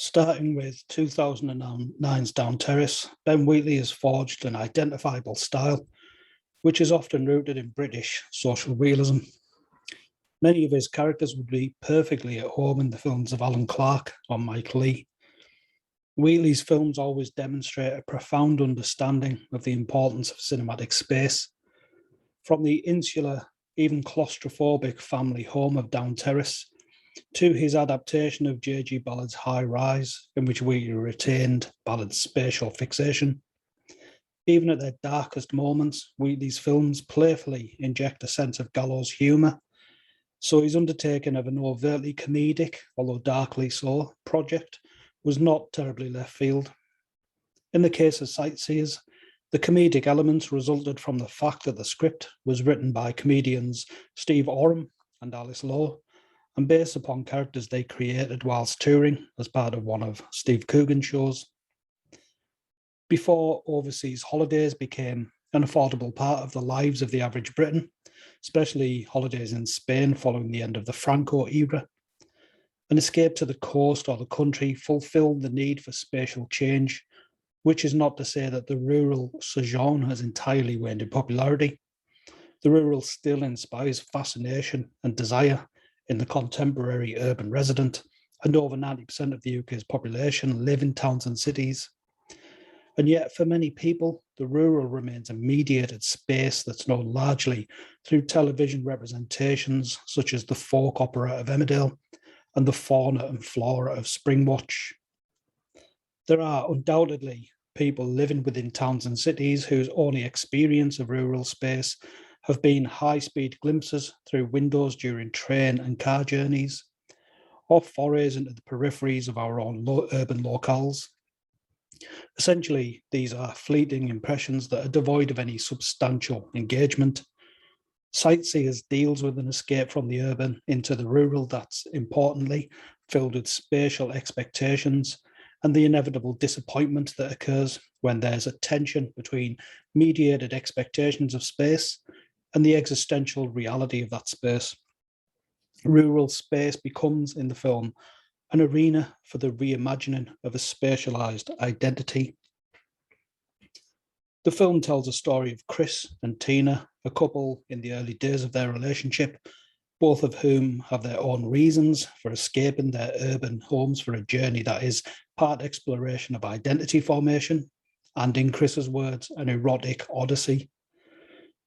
Starting with 2009's Down Terrace, Ben Wheatley has forged an identifiable style, which is often rooted in British social realism. Many of his characters would be perfectly at home in the films of Alan Clarke or Mike Leigh. Wheatley's films always demonstrate a profound understanding of the importance of cinematic space. From the insular, even claustrophobic family home of Down Terrace, to his adaptation of J.G. Ballard's High Rise, in which Wheatley retained Ballard's spatial fixation. Even at their darkest moments, Wheatley's films playfully inject a sense of gallows humour, so his undertaking of an overtly comedic, although darkly so, project was not terribly left field. In the case of Sightseers, the comedic elements resulted from the fact that the script was written by comedians Steve Oram and Alice Lowe, and based upon characters they created whilst touring as part of one of Steve Coogan's shows. Before overseas holidays became an affordable part of the lives of the average Briton, especially holidays in Spain following the end of the Franco era, an escape to the coast or the country fulfilled the need for spatial change, which is not to say that the rural sojourn has entirely waned in popularity. The rural still inspires fascination and desire in the contemporary urban resident, and over 90% of the UK's population live in towns and cities. And yet, for many people, the rural remains a mediated space that's known largely through television representations such as the folk opera of Emmerdale and the fauna and flora of Springwatch. There are undoubtedly people living within towns and cities whose only experience of rural space have been high-speed glimpses through windows during train and car journeys, or forays into the peripheries of our own urban locales. Essentially, these are fleeting impressions that are devoid of any substantial engagement. Sightseers deals with an escape from the urban into the rural that's, importantly, filled with spatial expectations and the inevitable disappointment that occurs when there's a tension between mediated expectations of space and the existential reality of that space. Rural space becomes, in the film, an arena for the reimagining of a spatialized identity. The film tells a story of Chris and Tina, a couple in the early days of their relationship, both of whom have their own reasons for escaping their urban homes for a journey that is part exploration of identity formation, and in Chris's words, an erotic odyssey.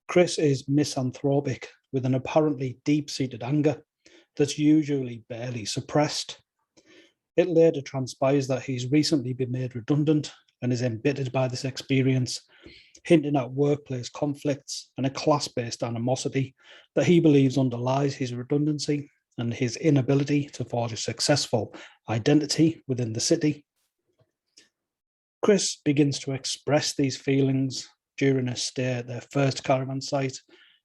Chris is misanthropic with an apparently deep-seated anger that's usually barely suppressed. It later transpires that he's recently been made redundant and is embittered by this experience, hinting at workplace conflicts and a class-based animosity that he believes underlies his redundancy and his inability to forge a successful identity within the city. Chris begins to express these feelings during a stay at their first caravan site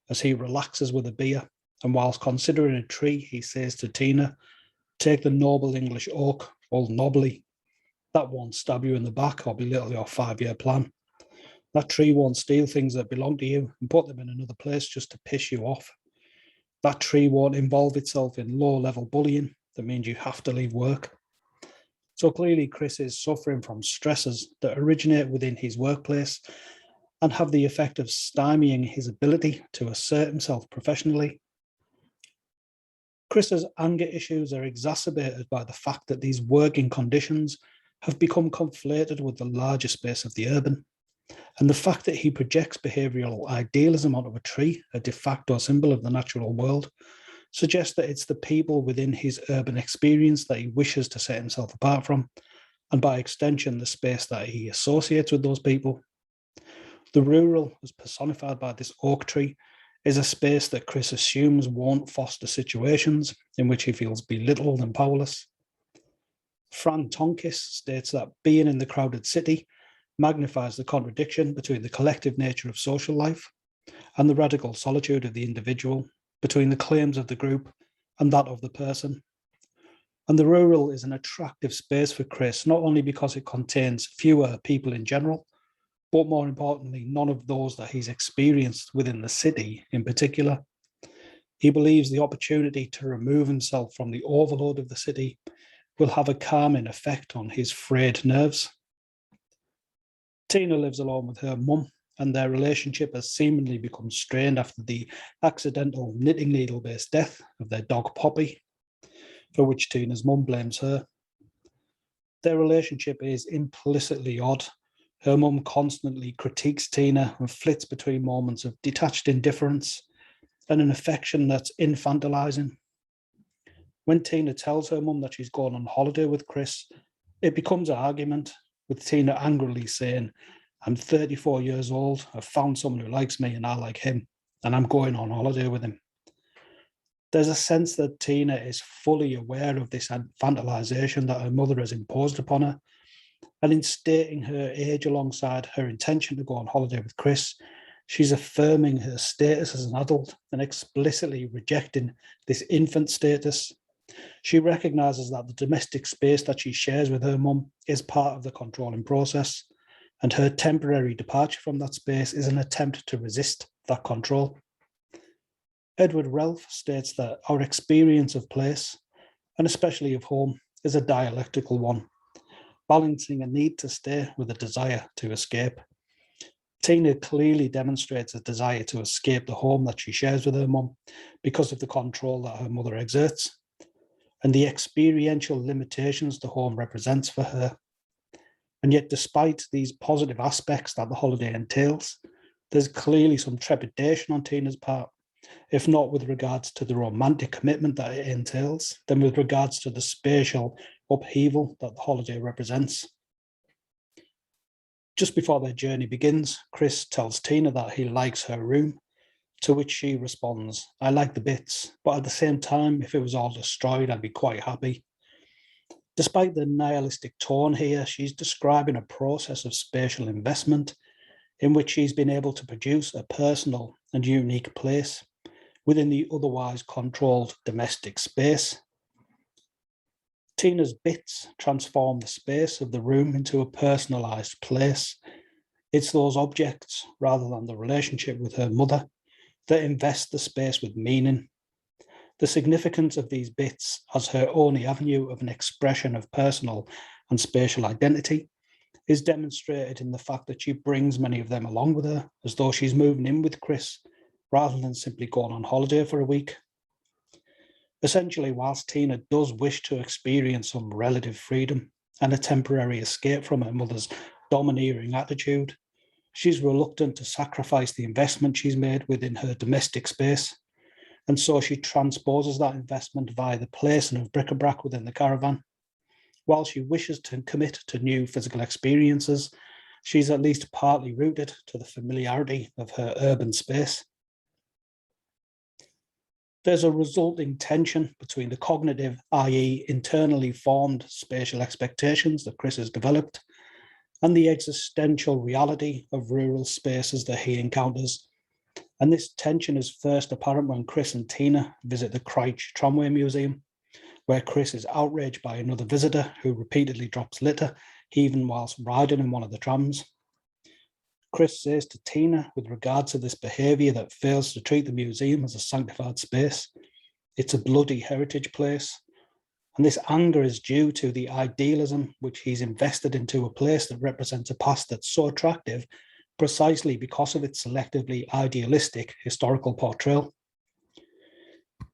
as he relaxes with a beer, and whilst considering a tree, he says to Tina, "Take the noble English oak, old knobbly. That won't stab you in the back or belittle your 5-year plan. That tree won't steal things that belong to you and put them in another place just to piss you off. That tree won't involve itself in low-level bullying that means you have to leave work." So clearly Chris is suffering from stresses that originate within his workplace and have the effect of stymieing his ability to assert himself professionally. Chris's anger issues are exacerbated by the fact that these working conditions have become conflated with the larger space of the urban, and the fact that he projects behavioural idealism onto a tree, a de facto symbol of the natural world, suggests that it's the people within his urban experience that he wishes to set himself apart from, and by extension, the space that he associates with those people. The rural, as personified by this oak tree, is a space that Chris assumes won't foster situations in which he feels belittled and powerless. Fran Tonkis states that being in the crowded city magnifies the contradiction between the collective nature of social life and the radical solitude of the individual, between the claims of the group and that of the person. And the rural is an attractive space for Chris, not only because it contains fewer people in general, but more importantly, none of those that he's experienced within the city in particular. He believes the opportunity to remove himself from the overload of the city will have a calming effect on his frayed nerves. Tina lives alone with her mum, and their relationship has seemingly become strained after the accidental knitting needle-based death of their dog Poppy, for which Tina's mum blames her. Their relationship is implicitly odd. Her mum constantly critiques Tina and flits between moments of detached indifference and an affection that's infantilizing. When Tina tells her mum that she's going on holiday with Chris, it becomes an argument, with Tina angrily saying, "I'm 34 years old, I've found someone who likes me and I like him, and I'm going on holiday with him." There's a sense that Tina is fully aware of this infantilization that her mother has imposed upon her, and in stating her age alongside her intention to go on holiday with Chris, she's affirming her status as an adult and explicitly rejecting this infant status. She recognises that the domestic space that she shares with her mum is part of the controlling process, and her temporary departure from that space is an attempt to resist that control. Edward Ralph states that our experience of place, and especially of home, is a dialectical one, balancing a need to stay with a desire to escape. Tina clearly demonstrates a desire to escape the home that she shares with her mum because of the control that her mother exerts, and the experiential limitations the home represents for her. And yet, despite these positive aspects that the holiday entails, there's clearly some trepidation on Tina's part, if not with regards to the romantic commitment that it entails, then with regards to the spatial upheaval that the holiday represents. Just before their journey begins, Chris tells Tina that he likes her room, to which she responds, "I like the bits, but at the same time, if it was all destroyed, I'd be quite happy." Despite the nihilistic tone here, she's describing a process of spatial investment in which she's been able to produce a personal and unique place within the otherwise controlled domestic space. Tina's bits transform the space of the room into a personalised place. It's those objects, rather than the relationship with her mother, that invest the space with meaning. The significance of these bits as her only avenue of an expression of personal and spatial identity is demonstrated in the fact that she brings many of them along with her, as though she's moving in with Chris, rather than simply going on holiday for a week. Essentially, whilst Tina does wish to experience some relative freedom and a temporary escape from her mother's domineering attitude, she's reluctant to sacrifice the investment she's made within her domestic space, and so she transposes that investment via the placing of bric-a-brac within the caravan. While she wishes to commit to new physical experiences, she's at least partly rooted to the familiarity of her urban space. There's a resulting tension between the cognitive, i.e. internally formed spatial expectations that Chris has developed, and the existential reality of rural spaces that he encounters. And this tension is first apparent when Chris and Tina visit the Crouch Tramway Museum, where Chris is outraged by another visitor who repeatedly drops litter, even whilst riding in one of the trams. Chris says to Tina, with regard to this behaviour that fails to treat the museum as a sanctified space, "It's a bloody heritage place." And this anger is due to the idealism which he's invested into a place that represents a past that's so attractive precisely because of its selectively idealistic historical portrayal.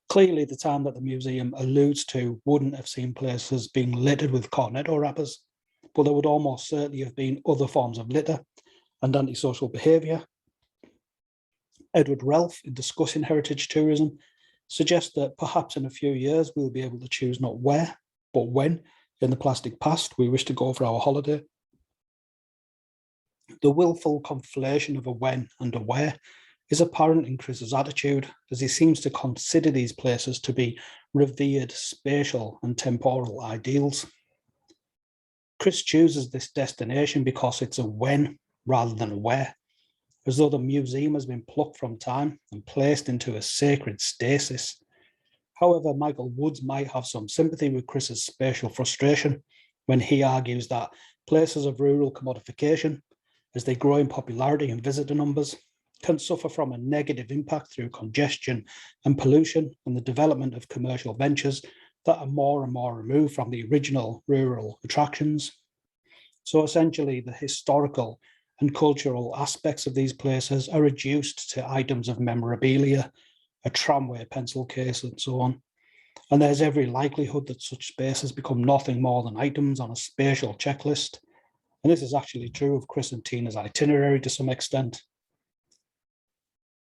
Clearly, the time that the museum alludes to wouldn't have seen places being littered with cornetto wrappers, but there would almost certainly have been other forms of litter and antisocial behaviour. Edward Ralph, in discussing heritage tourism, suggests that perhaps in a few years we'll be able to choose not where, but when, in the plastic past, we wish to go for our holiday. The willful conflation of a when and a where is apparent in Chris's attitude, as he seems to consider these places to be revered spatial and temporal ideals. Chris chooses this destination because it's a when rather than a where, as though the museum has been plucked from time and placed into a sacred stasis. However, Michael Woods might have some sympathy with Chris's spatial frustration when he argues that places of rural commodification, as they grow in popularity and visitor numbers, can suffer from a negative impact through congestion and pollution and the development of commercial ventures that are more and more removed from the original rural attractions. So essentially, the historical and cultural aspects of these places are reduced to items of memorabilia, a tramway pencil case, and so on. And there's every likelihood that such spaces become nothing more than items on a spatial checklist. And this is actually true of Chris and Tina's itinerary to some extent.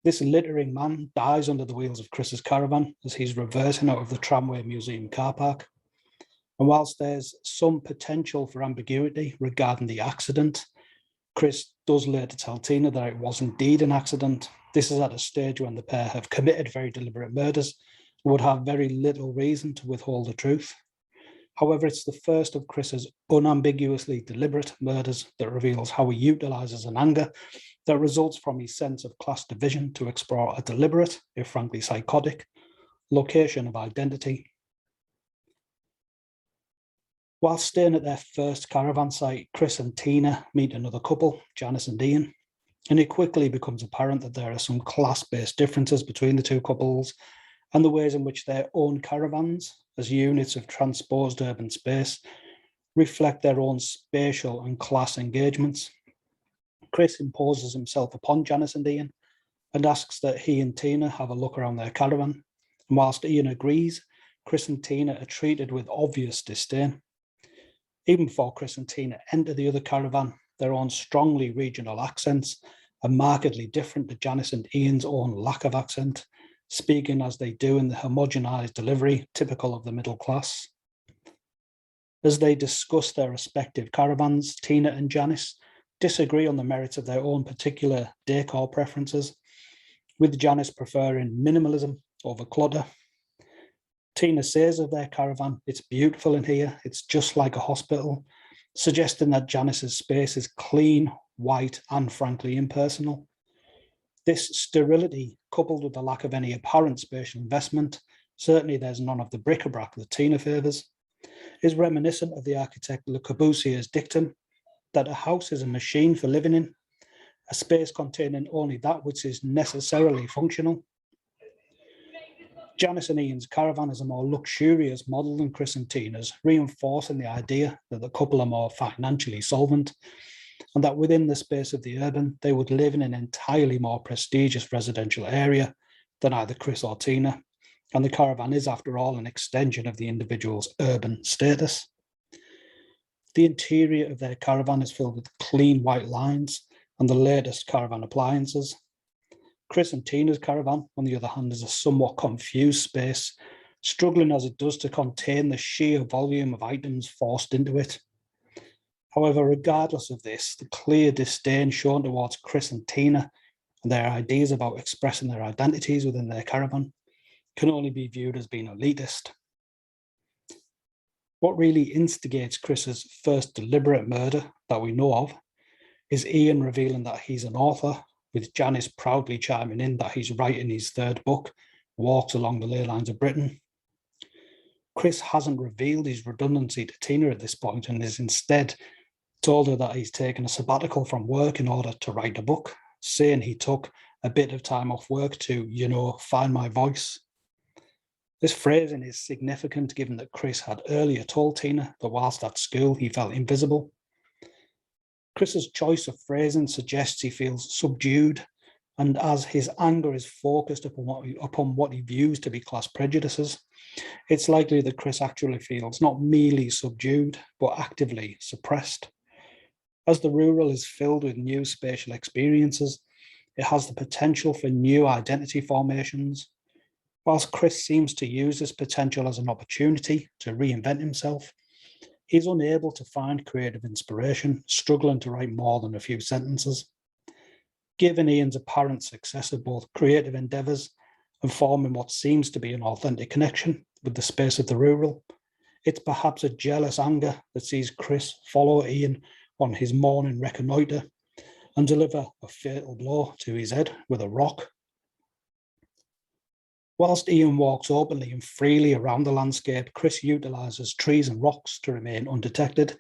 This littering man dies under the wheels of Chris's caravan as he's reversing out of the Tramway Museum car park. And whilst there's some potential for ambiguity regarding the accident, Chris does later tell Tina that it was indeed an accident. This is at a stage when the pair have committed very deliberate murders and would have very little reason to withhold the truth. However, it's the first of Chris's unambiguously deliberate murders that reveals how he utilises an anger that results from his sense of class division to explore a deliberate, if frankly psychotic, location of identity. While staying at their first caravan site, Chris and Tina meet another couple, Janice and Ian, and it quickly becomes apparent that there are some class-based differences between the two couples and the ways in which their own caravans, as units of transposed urban space, reflect their own spatial and class engagements. Chris imposes himself upon Janice and Ian and asks that he and Tina have a look around their caravan. And whilst Ian agrees, Chris and Tina are treated with obvious disdain. Even before Chris and Tina enter the other caravan, their own strongly regional accents are markedly different to Janice and Ian's own lack of accent, speaking as they do in the homogenized delivery typical of the middle class. As they discuss their respective caravans, Tina and Janice disagree on the merits of their own particular decor preferences, with Janice preferring minimalism over clutter. Tina says of their caravan, "It's beautiful in here, it's just like a hospital," suggesting that Janice's space is clean, white, and frankly impersonal. This sterility, coupled with the lack of any apparent spatial investment, certainly there's none of the bric-a-brac that Tina favours, is reminiscent of the architect Le Corbusier's dictum that a house is a machine for living in, a space containing only that which is necessarily functional. Janice and Ian's caravan is a more luxurious model than Chris and Tina's, reinforcing the idea that the couple are more financially solvent and that within the space of the urban, they would live in an entirely more prestigious residential area than either Chris or Tina. And the caravan is, after all, an extension of the individual's urban status. The interior of their caravan is filled with clean white lines and the latest caravan appliances. Chris and Tina's caravan, on the other hand, is a somewhat confused space, struggling as it does to contain the sheer volume of items forced into it. However, regardless of this, the clear disdain shown towards Chris and Tina and their ideas about expressing their identities within their caravan can only be viewed as being elitist. What really instigates Chris's first deliberate murder that we know of is Ian revealing that he's an author, with Janice proudly chiming in that he's writing his third book, Walks Along the Ley Lines of Britain. Chris hasn't revealed his redundancy to Tina at this point and is instead told her that he's taken a sabbatical from work in order to write a book, saying he took a bit of time off work to, find my voice. This phrasing is significant given that Chris had earlier told Tina that whilst at school he felt invisible. Chris's choice of phrasing suggests he feels subdued, and as his anger is focused upon what he views to be class prejudices, it's likely that Chris actually feels not merely subdued, but actively suppressed. As the rural is filled with new spatial experiences, it has the potential for new identity formations. Whilst Chris seems to use this potential as an opportunity to reinvent himself, he's unable to find creative inspiration, struggling to write more than a few sentences. Given Ian's apparent success of both creative endeavours and forming what seems to be an authentic connection with the space of the rural, it's perhaps a jealous anger that sees Chris follow Ian on his morning reconnoitre and deliver a fatal blow to his head with a rock. Whilst Ian walks openly and freely around the landscape, Chris utilises trees and rocks to remain undetected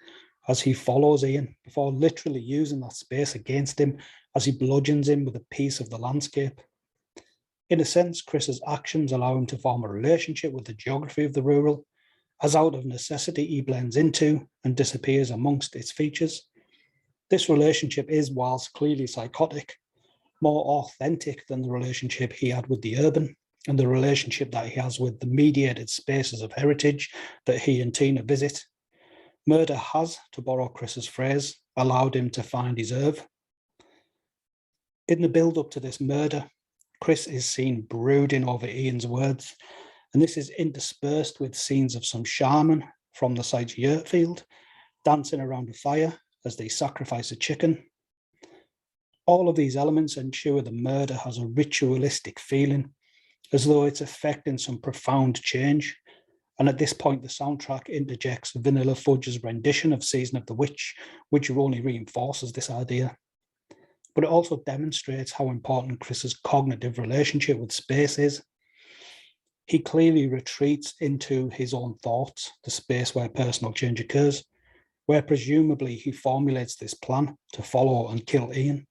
as he follows Ian before literally using that space against him as he bludgeons him with a piece of the landscape. In a sense, Chris's actions allow him to form a relationship with the geography of the rural, As out of necessity, he blends into and disappears amongst its features. This relationship is, whilst clearly psychotic, more authentic than the relationship he had with the urban and the relationship that he has with the mediated spaces of heritage that he and Tina visit. Murder has, to borrow Chris's phrase, allowed him to find his Irv. In the build-up to this murder, Chris is seen brooding over Ian's words, and this is interspersed with scenes of some shaman from the site's yurt field dancing around a fire as they sacrifice a chicken. All of these elements ensure the murder has a ritualistic feeling, as though it's affecting some profound change. And at this point, the soundtrack interjects Vanilla Fudge's rendition of Season of the Witch, which only reinforces this idea. But it also demonstrates how important Chris's cognitive relationship with space is. He clearly retreats into his own thoughts, the space where personal change occurs, where presumably he formulates this plan to follow and kill Ian.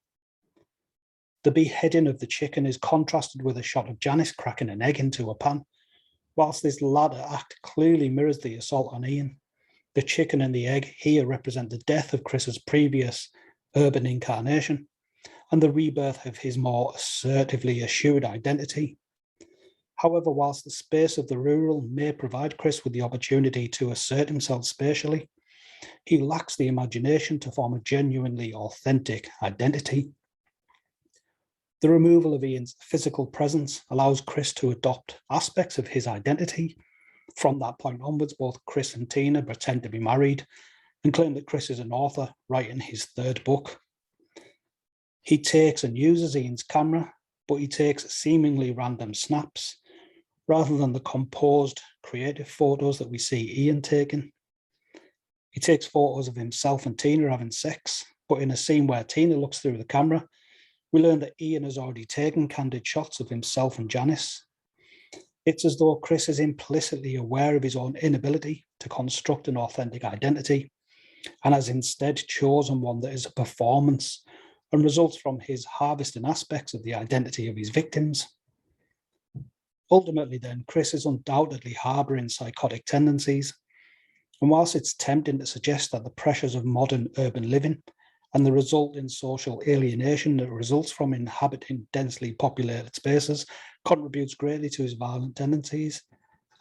The beheading of the chicken is contrasted with a shot of Janice cracking an egg into a pan. Whilst this latter act clearly mirrors the assault on Ian, the chicken and the egg here represent the death of Chris's previous urban incarnation and the rebirth of his more assertively assured identity. However, whilst the space of the rural may provide Chris with the opportunity to assert himself spatially, he lacks the imagination to form a genuinely authentic identity. The removal of Ian's physical presence allows Chris to adopt aspects of his identity. From that point onwards, both Chris and Tina pretend to be married and claim that Chris is an author writing his third book. He takes and uses Ian's camera, but he takes seemingly random snaps rather than the composed, creative photos that we see Ian taking. He takes photos of himself and Tina having sex, but in a scene where Tina looks through the camera, we learn that Ian has already taken candid shots of himself and Janice. It's as though Chris is implicitly aware of his own inability to construct an authentic identity and has instead chosen one that is a performance and results from his harvesting aspects of the identity of his victims. Ultimately then, Chris is undoubtedly harbouring psychotic tendencies, and whilst it's tempting to suggest that the pressures of modern urban living and the resulting social alienation that results from inhabiting densely populated spaces contributes greatly to his violent tendencies,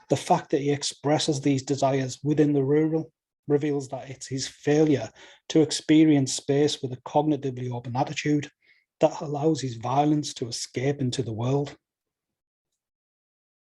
the fact that he expresses these desires within the rural reveals that it's his failure to experience space with a cognitively open attitude that allows his violence to escape into the world.